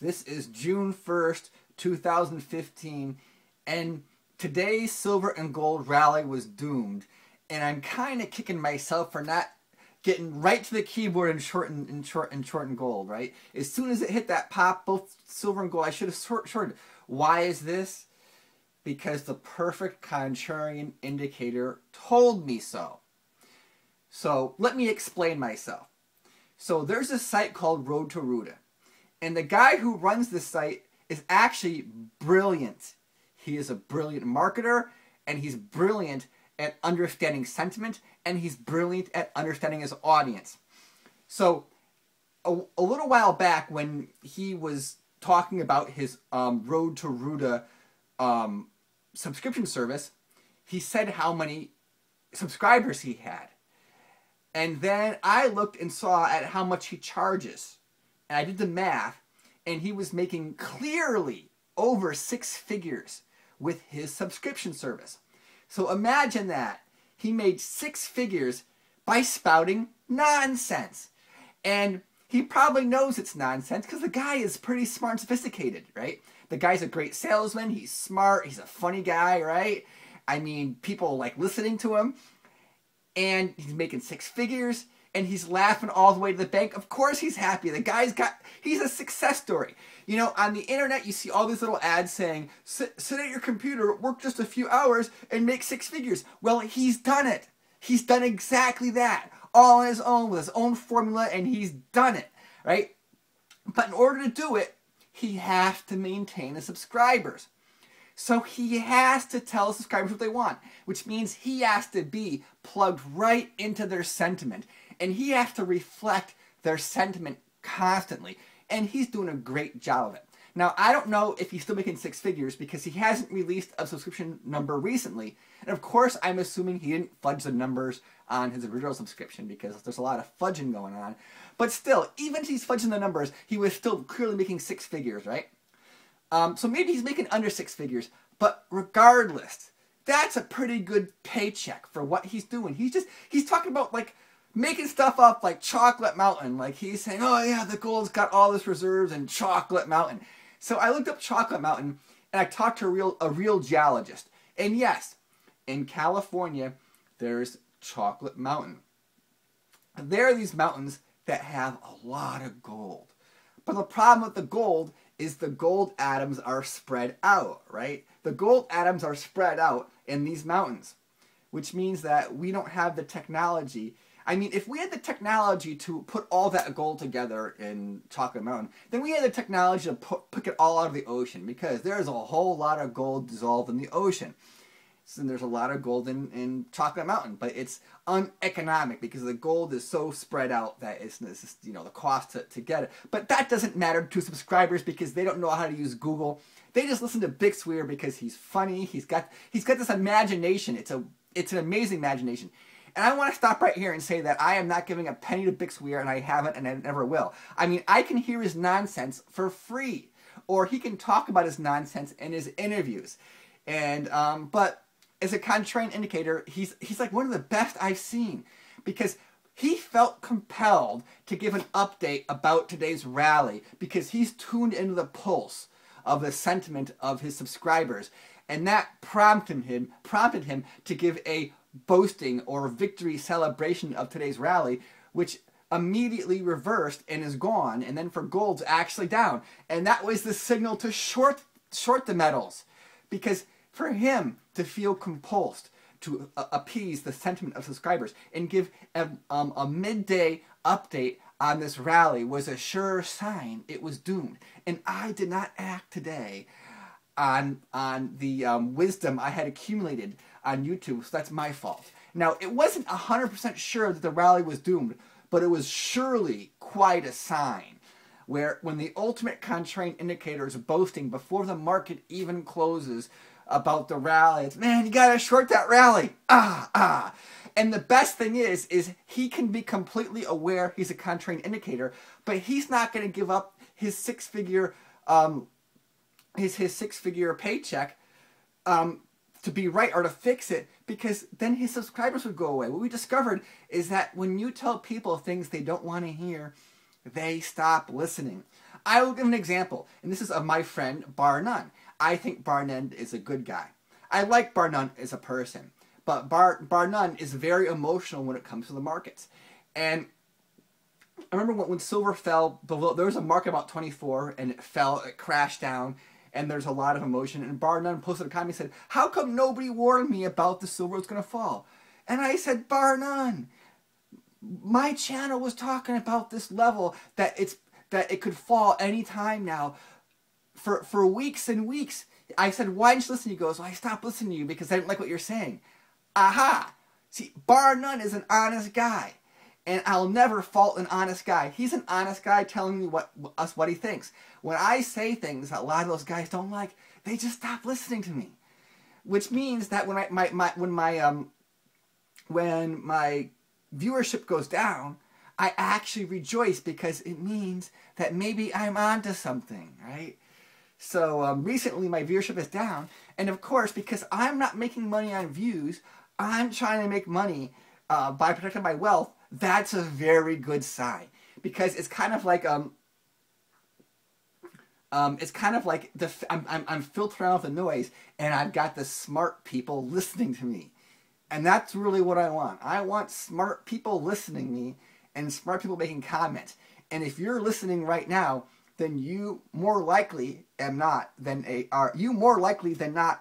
This is June 1st, 2015, and today's silver and gold rally was doomed. And I'm kind of kicking myself for not getting right to the keyboard and short and gold, right? As soon as it hit that pop, both silver and gold, I should have shorted. Why is this? Because the perfect contrarian indicator told me so. So let me explain myself. So there's a site called Road to Ruta. And the guy who runs this site is actually brilliant. He is a brilliant marketer, and he's brilliant at understanding sentiment, and he's brilliant at understanding his audience. So a little while back when he was talking about his Road to Ruta subscription service, he said how many subscribers he had. And then I looked and saw at how much he charges. And I did the math, and he was making clearly over 6 figures with his subscription service. So imagine that. He made 6 figures by spouting nonsense. And he probably knows it's nonsense because the guy is pretty smart and sophisticated, right? The guy's a great salesman. He's smart. He's a funny guy, right? I mean, people like listening to him. And he's making 6 figures. And he's laughing all the way to the bank. Of course he's happy. The guy's he's a success story. You know, on the internet, you see all these little ads saying, sit at your computer, work just a few hours, and make 6 figures. Well, he's done it. He's done exactly that. All on his own, with his own formula, and he's done it, right? But in order to do it, he has to maintain the subscribers. So he has to tell subscribers what they want, which means he has to be plugged right into their sentiment. And he has to reflect their sentiment constantly. And he's doing a great job of it. Now, I don't know if he's still making 6 figures because he hasn't released a subscription number recently. And of course, I'm assuming he didn't fudge the numbers on his original subscription because there's a lot of fudging going on. But still, even if he's fudging the numbers, he was still clearly making 6 figures, right? So maybe he's making under 6 figures. But regardless, that's a pretty good paycheck for what he's doing. He's talking about like making stuff up like Chocolate Mountain. Like he's saying, oh yeah, the gold's got all this reserves in Chocolate Mountain. So I looked up Chocolate Mountain and I talked to a real geologist. And yes, in California, there's Chocolate Mountain. There are these mountains that have a lot of gold. But the problem with the gold is the gold atoms are spread out, right? The gold atoms are spread out in these mountains, which means that we don't have the technology. I mean, if we had the technology to put all that gold together in Chocolate Mountain, then we had the technology to pick it all out of the ocean because there's a whole lot of gold dissolved in the ocean. So there's a lot of gold in Chocolate Mountain, but it's uneconomic because the gold is so spread out that it's just, you know, the cost to get it. But that doesn't matter to subscribers because they don't know how to use Google. They just listen to Big Swear because he's funny. He's got this imagination. It's an amazing imagination. And I want to stop right here and say that I am not giving a penny to Big Swear, and I haven't, and I never will. I mean, I can hear his nonsense for free, or he can talk about his nonsense in his interviews. And but as a contrarian indicator, he's like one of the best I've seen because he felt compelled to give an update about today's rally because he's tuned into the pulse of the sentiment of his subscribers, and that prompted him to give a boasting or victory celebration of today's rally, which immediately reversed and is gone, and then for gold's actually down. And that was the signal to short the metals, because for him to feel compulsed to appease the sentiment of subscribers and give a midday update on this rally was a sure sign it was doomed. And I did not act today on the wisdom I had accumulated on YouTube, so that's my fault. Now, it wasn't 100% sure that the rally was doomed, but it was surely quite a sign where when the ultimate contrarian indicator is boasting before the market even closes about the rally, it's, man, you gotta short that rally. And the best thing is he can be completely aware he's a contrarian indicator, but he's not going to give up his 6-figure his 6-figure paycheck to be right or to fix it, because then his subscribers would go away. What we discovered is that when you tell people things they don't want to hear, they stop listening. I will give an example, and this is of my friend Bar None. I think Bar None is a good guy. I like Bar None as a person, but Bar None is very emotional when it comes to the markets. And I remember when silver fell below, there was a market about 24, and it fell, it crashed down, and there's a lot of emotion. And Bar None posted a comment and said, "How come nobody warned me about the silver was going to fall?" And I said, "Bar None, my channel was talking about this level that it could fall anytime now for weeks and weeks." I said, "Why didn't you listen?" He goes, "Well, I stopped listening to you because I didn't like what you're saying." Aha! See, Bar None is an honest guy. And I'll never fault an honest guy. He's an honest guy telling me what he thinks. When I say things that a lot of those guys don't like, they just stop listening to me. Which means that when my viewership goes down, I actually rejoice because it means that maybe I'm onto something, right? So recently my viewership is down, and of course, because I'm not making money on views, I'm trying to make money by protecting my wealth. That's a very good sign, because it's kind of like I'm filtering out the noise, and I've got the smart people listening to me, and that's really what I want. I want smart people listening to me, and smart people making comments. And if you're listening right now, then you more likely than not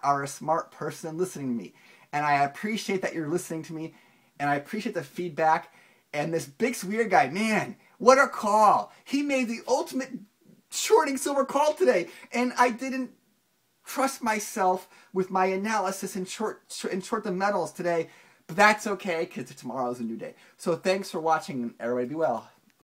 are a smart person listening to me. And I appreciate that you're listening to me, and I appreciate the feedback. And this big weird guy, man, what a call! He made the ultimate shorting silver call today, and I didn't trust myself with my analysis and short the metals today. But that's okay, because tomorrow's a new day. So thanks for watching, and everybody be well.